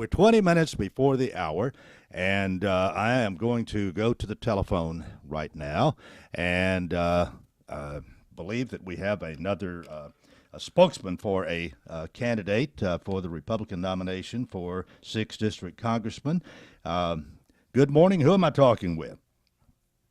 We're 20 minutes before the hour, and I am going to go to the telephone right now and believe that we have another a spokesman for a candidate for the Republican nomination for 6th District Congressman. Good morning. Who am I talking with?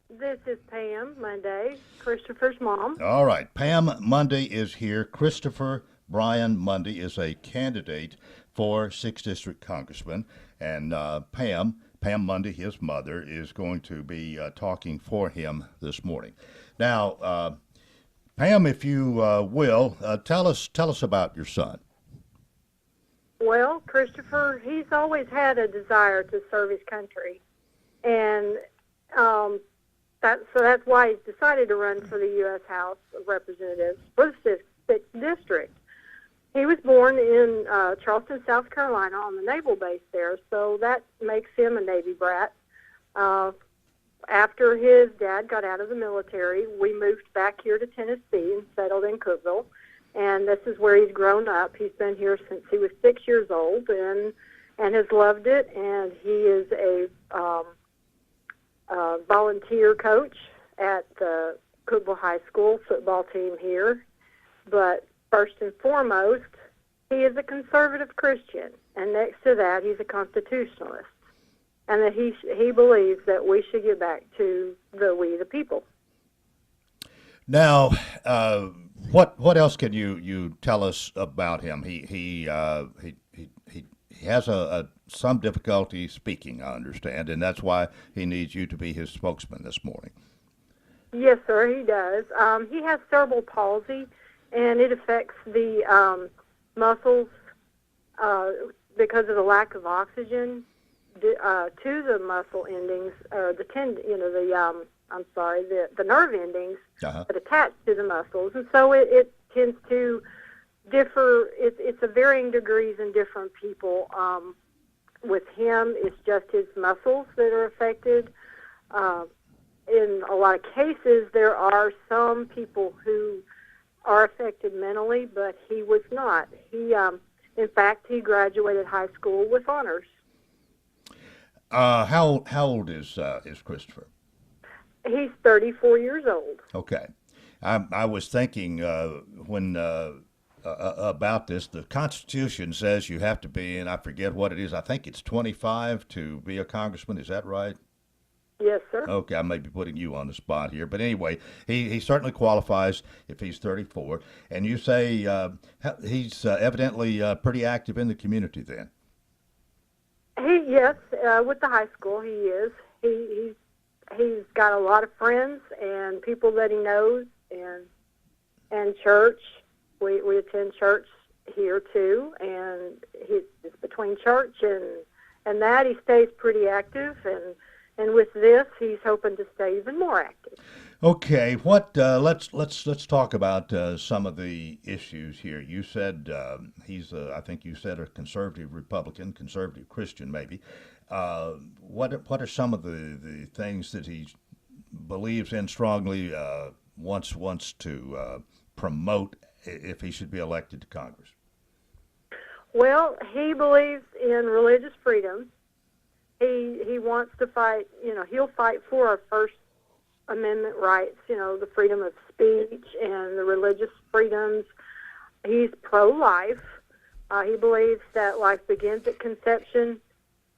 This is Pam Monday, Christopher's mom. All right. Pam Monday is here. Christopher Brian Monday is a candidate for 6th District Congressman. And Pam Monday, his mother, is going to be talking for him this morning. Now, Pam, if you will, tell us about your son. Well, Christopher, he's always had a desire to serve his country. And that's why he's decided to run for the U.S. House of Representatives for the 6th District. He was born in Charleston, South Carolina, on the naval base there, so that makes him a Navy brat. After his dad got out of the military, we moved back here to Tennessee and settled in Cookeville, and this is where he's grown up. He's been here since he was 6 years old and has loved it, and he is a volunteer coach at the Cookeville High School football team here. But first and foremost, he is a conservative Christian, and next to that, he's a constitutionalist, and that he believes that we should get back to we the people. Now, what else can you tell us about him? He has some difficulty speaking, I understand, and that's why he needs you to be his spokesman this morning. Yes, sir, he does. He has cerebral palsy, and it affects the muscles because of the lack of oxygen to the muscle endings, or the nerve endings that attach to the muscles, and so it tends to differ. It's a varying degrees in different people. With him, it's just his muscles that are affected. In a lot of cases, there are some people who are affected mentally, but he was not. In fact, he graduated high school with honors. How old is Christopher? He's 34 years old. Okay, I was thinking when about this. The Constitution says you have to be, and I forget what it is. I think it's 25 to be a congressman. Is that right? Yes, sir. Okay, I may be putting you on the spot here, but anyway, he certainly qualifies if he's 34. And you say he's evidently pretty active in the community then. Yes, with the high school, he is. He's got a lot of friends and people that he knows, and church. We attend church here too, and it's between church and that he stays pretty active, and with this he's hoping to stay even more active. Okay, let's talk about some of the issues here. You said he's I think you said a conservative Republican, conservative Christian maybe. What are some of the things that he believes in strongly, wants to promote if he should be elected to Congress? Well, he believes in religious freedom. He wants to fight. He'll fight for our First Amendment rights. The freedom of speech and the religious freedoms. He's pro-life. He believes that life begins at conception.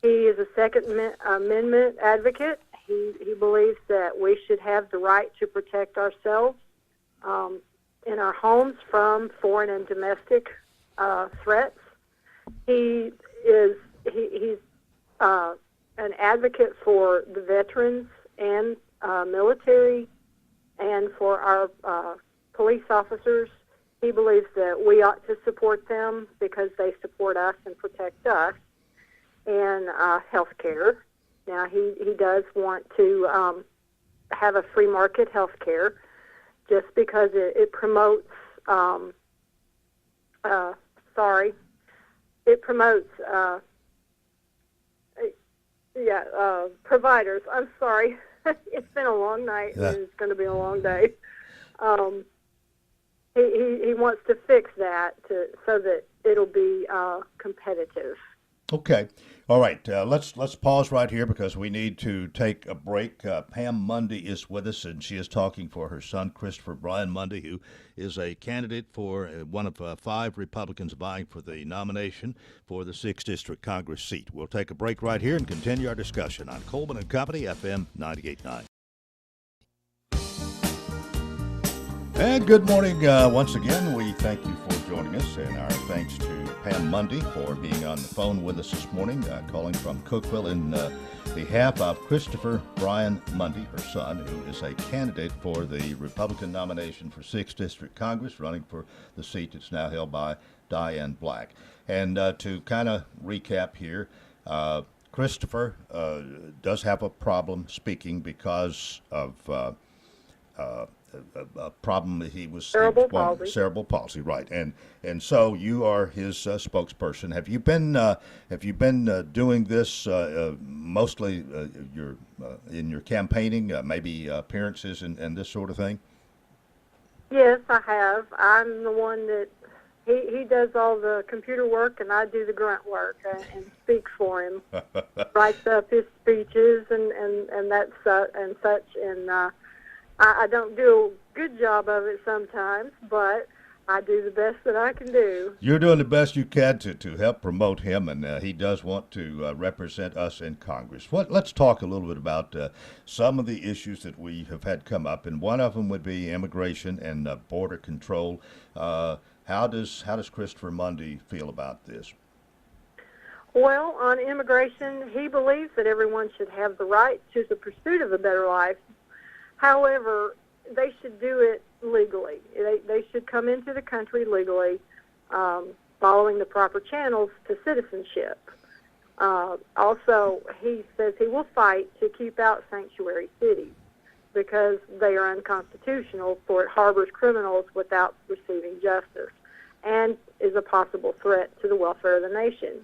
He is a Second Amendment advocate. He believes that we should have the right to protect ourselves in our homes from foreign and domestic threats. He's an advocate for the veterans and military, and for our police officers. He believes that we ought to support them because they support us and protect us. And health care. Now, he does want to have a free market health care, just because it promotes, providers. I'm sorry. It's been a long night, and it's going to be a long day. He wants to fix that so that it'll be competitive. Okay. All right. Let's pause right here because we need to take a break. Pam Monday is with us, and she is talking for her son, Christopher Brian Monday, who is a candidate for one of five Republicans vying for the nomination for the 6th District Congress seat. We'll take a break right here and continue our discussion on Coleman Company, FM 98.9. And good morning once again. We thank you for joining us, and our thanks to Pam Monday for being on the phone with us this morning, calling from Cookeville in behalf of Christopher Brian Monday, her son, who is a candidate for the Republican nomination for 6th District Congress, running for the seat that's now held by Diane Black. And to kind of recap here, Christopher does have a problem speaking because of a problem that he was cerebral palsy, right? And so you are his spokesperson. Have you been doing this mostly in your campaigning, maybe appearances and this sort of thing? Yes, I have. I'm the one that he does all the computer work, and I do the grunt work and speak for him. Writes up his speeches and that's and such. And I don't do a good job of it sometimes, but I do the best that I can do. You're doing the best you can to help promote him, and he does want to represent us in Congress. Let's talk a little bit about some of the issues that we have had come up, and one of them would be immigration and border control. How does Christopher Monday feel about this? Well, on immigration, he believes that everyone should have the right to the pursuit of a better life. However, they should do it legally. They should come into the country legally, following the proper channels to citizenship. Also, he says he will fight to keep out sanctuary cities because they are unconstitutional, for it harbors criminals without receiving justice and is a possible threat to the welfare of the nation.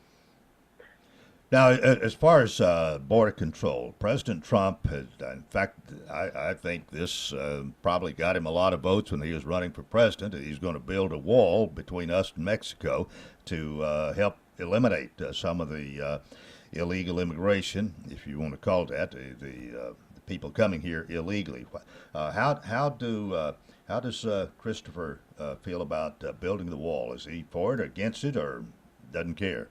Now, as far as border control, President Trump has, in fact, I think this probably got him a lot of votes when he was running for president. He's going to build a wall between us and Mexico to help eliminate some of the illegal immigration, if you want to call it that, the people coming here illegally. How does Christopher feel about building the wall? Is he for it, or against it, or doesn't care?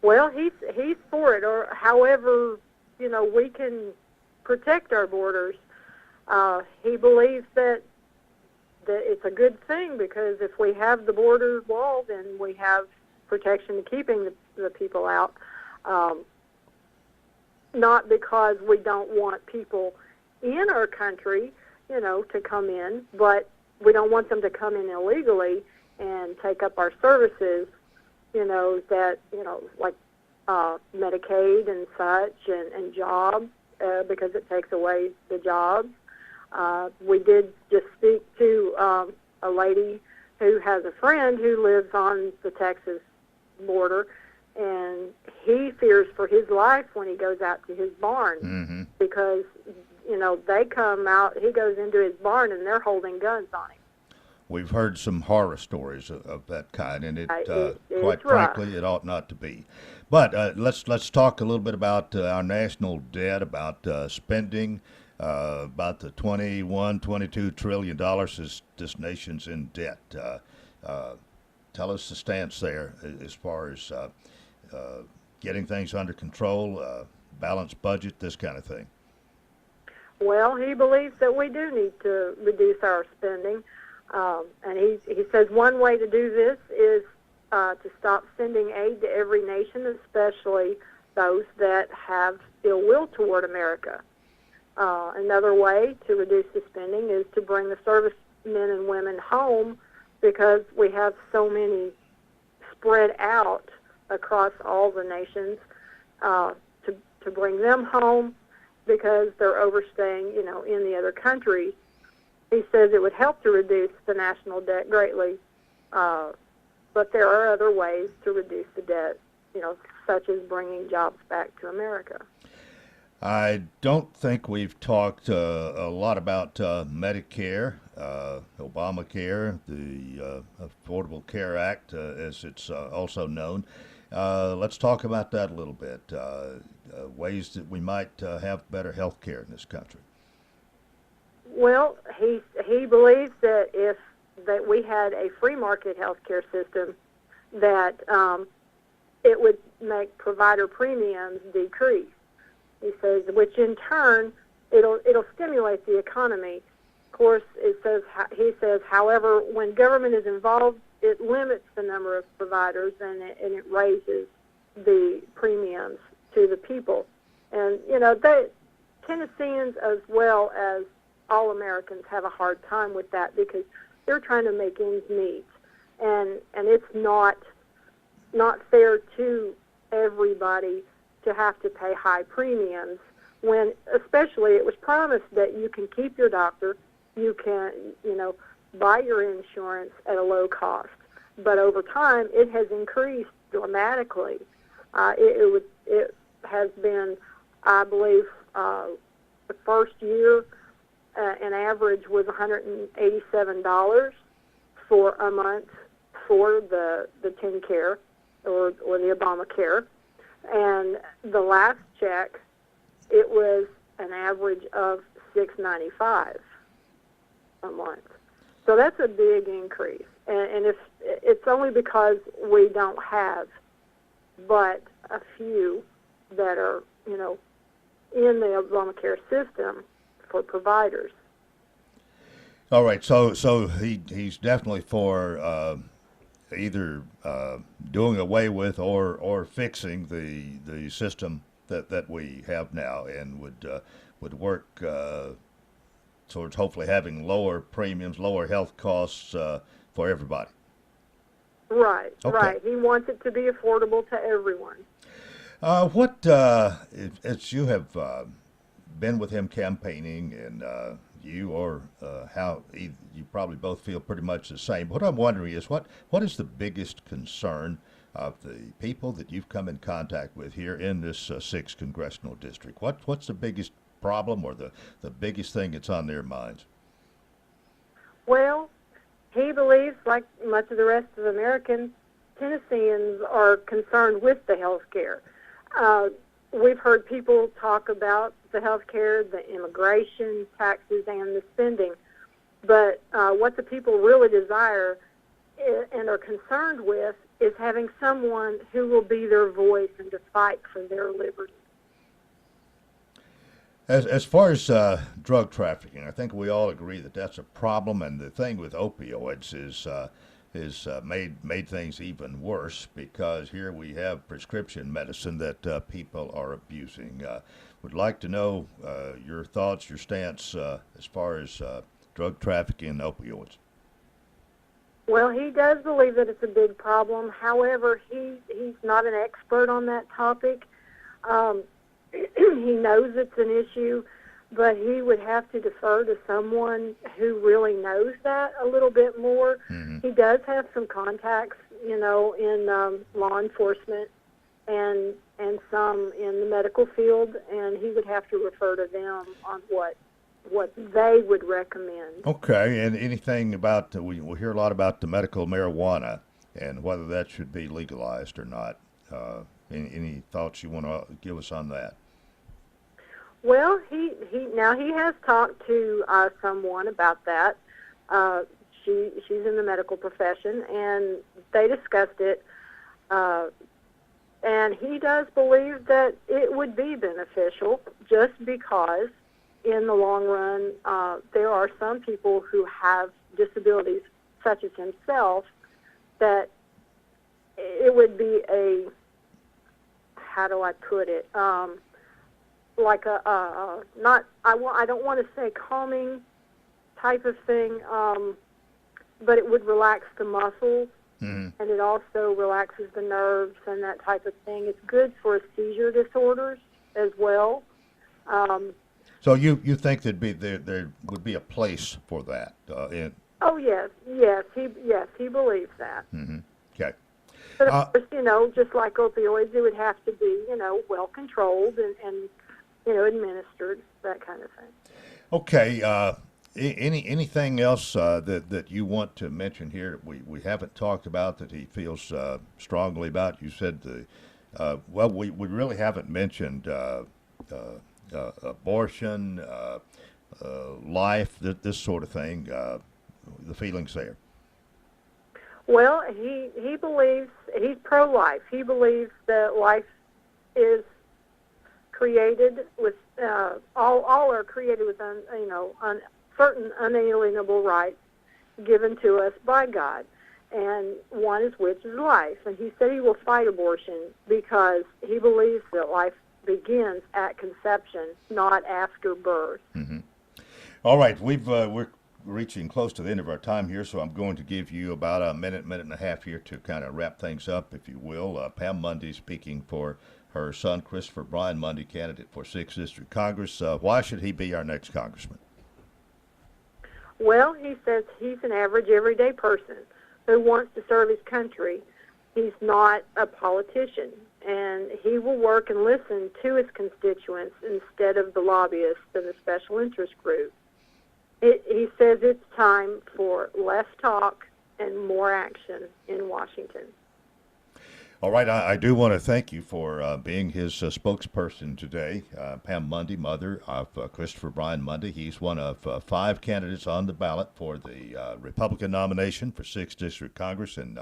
Well, he's for it, or however, we can protect our borders. He believes that it's a good thing because if we have the border wall, then we have protection to keeping the people out. Not because we don't want people in our country, to come in, but we don't want them to come in illegally and take up our services. Like Medicaid and such, and jobs, because it takes away the jobs. We did just speak to a lady who has a friend who lives on the Texas border, and he fears for his life when he goes out to his barn because, they come out, he goes into his barn, and they're holding guns on him. We've heard some horror stories of that kind, and quite rough. frankly, it ought not to be. But let's talk a little bit about our national debt, about spending, about the $22 trillion this nation's in debt. Tell us the stance there as far as getting things under control, balanced budget, this kind of thing. Well, he believes that we do need to reduce our spending. And he says one way to do this is to stop sending aid to every nation, especially those that have ill will toward America. Another way to reduce the spending is to bring the servicemen and women home, because we have so many spread out across all the nations, to bring them home because they're overstaying, in the other countries. He says it would help to reduce the national debt greatly, but there are other ways to reduce the debt, such as bringing jobs back to America. I don't think we've talked a lot about Medicare, Obamacare, the Affordable Care Act, as it's also known. Let's talk about that a little bit. Ways that we might have better health care in this country. Well, he believes that if that we had a free market healthcare system, that it would make provider premiums decrease. He says, which in turn it'll stimulate the economy. Of course, he says, however, when government is involved, it limits the number of providers and it raises the premiums to the people. And Tennesseans as well as all Americans have a hard time with that because they're trying to make ends meet, and it's not fair to everybody to have to pay high premiums when, especially, it was promised that you can keep your doctor, you can buy your insurance at a low cost, but over time it has increased dramatically. It has been, I believe, the first year. An average was $187 for a month for the TennCare or the Obamacare, and the last check it was an average of $695 a month. So that's a big increase, and it's only because we don't have but a few that are in the Obamacare system for providers. All right, so he's definitely for either doing away with or fixing the system that we have now, and would work towards hopefully having lower premiums, lower health costs for everybody. Right, Okay. right. He wants it to be affordable to everyone. As you have been with him campaigning, and you or how you probably both feel pretty much the same. What I'm wondering is what is the biggest concern of the people that you've come in contact with here in this 6th congressional district? What's the biggest problem or the biggest thing that's on their minds? Well, he believes, like much of the rest of Americans, Tennesseans are concerned with the health care. We've heard people talk about the health care, the immigration, taxes, and the spending. But what the people really desire and are concerned with is having someone who will be their voice and to fight for their liberty. As far as drug trafficking, I think we all agree that that's a problem, and the thing with opioids is made things even worse because here we have prescription medicine that people are abusing. Would like to know your thoughts, your stance as far as drug trafficking and opioids. Well, he does believe that it's a big problem. However, he's not an expert on that topic. He knows it's an issue, but he would have to defer to someone who really knows that a little bit more. Mm-hmm. He does have some contacts, in law enforcement and some in the medical field, and he would have to refer to them on what they would recommend. Okay, and anything about, we hear a lot about the medical marijuana and whether that should be legalized or not. Any thoughts you want to give us on that? Well, he has talked to someone about that. She's in the medical profession, and they discussed it. And he does believe that it would be beneficial, just because in the long run there are some people who have disabilities, such as himself, that it would be a, how do I put it? Like I don't want to say calming type of thing, but it would relax the muscles, mm-hmm. and it also relaxes the nerves and that type of thing. It's good for seizure disorders as well. So you think there would be a place for that? Oh yes, he believes that. Mm-hmm. Okay. But of course, just like opioids, it would have to be, well controlled and administered, that kind of thing. Okay. Anything else that you want to mention here that we haven't talked about that he feels strongly about? You said well, we really haven't mentioned abortion, life, this sort of thing. The feelings there. Well, he believes he's pro-life. He believes that life is created with all are created with certain unalienable rights given to us by God, and one is which is life. And he said he will fight abortion because he believes that life begins at conception, not after birth. Mm-hmm. All right, we're reaching close to the end of our time here, so I'm going to give you about a minute and a half here to kind of wrap things up, if you will. Pam Monday speaking for her son, Christopher Bryan Monday, candidate for 6th District Congress. Why should he be our next congressman? Well, he says he's an average, everyday person who wants to serve his country. He's not a politician, and he will work and listen to his constituents instead of the lobbyists and the special interest groups. He says it's time for less talk and more action in Washington. All right, I do want to thank you for being his spokesperson today. Pam Monday, mother of Christopher Bryan Monday. He's one of 5 candidates on the ballot for the Republican nomination for 6th District Congress. And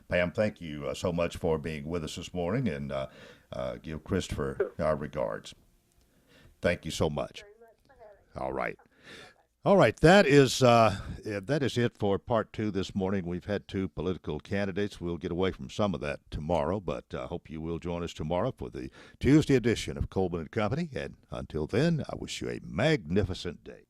Pam, thank you so much for being with us this morning, and give Christopher our regards. Thank you so much. All right. All right, that is it for part 2 this morning. We've had 2 political candidates. We'll get away from some of that tomorrow, but I hope you will join us tomorrow for the Tuesday edition of Coleman Company. And until then, I wish you a magnificent day.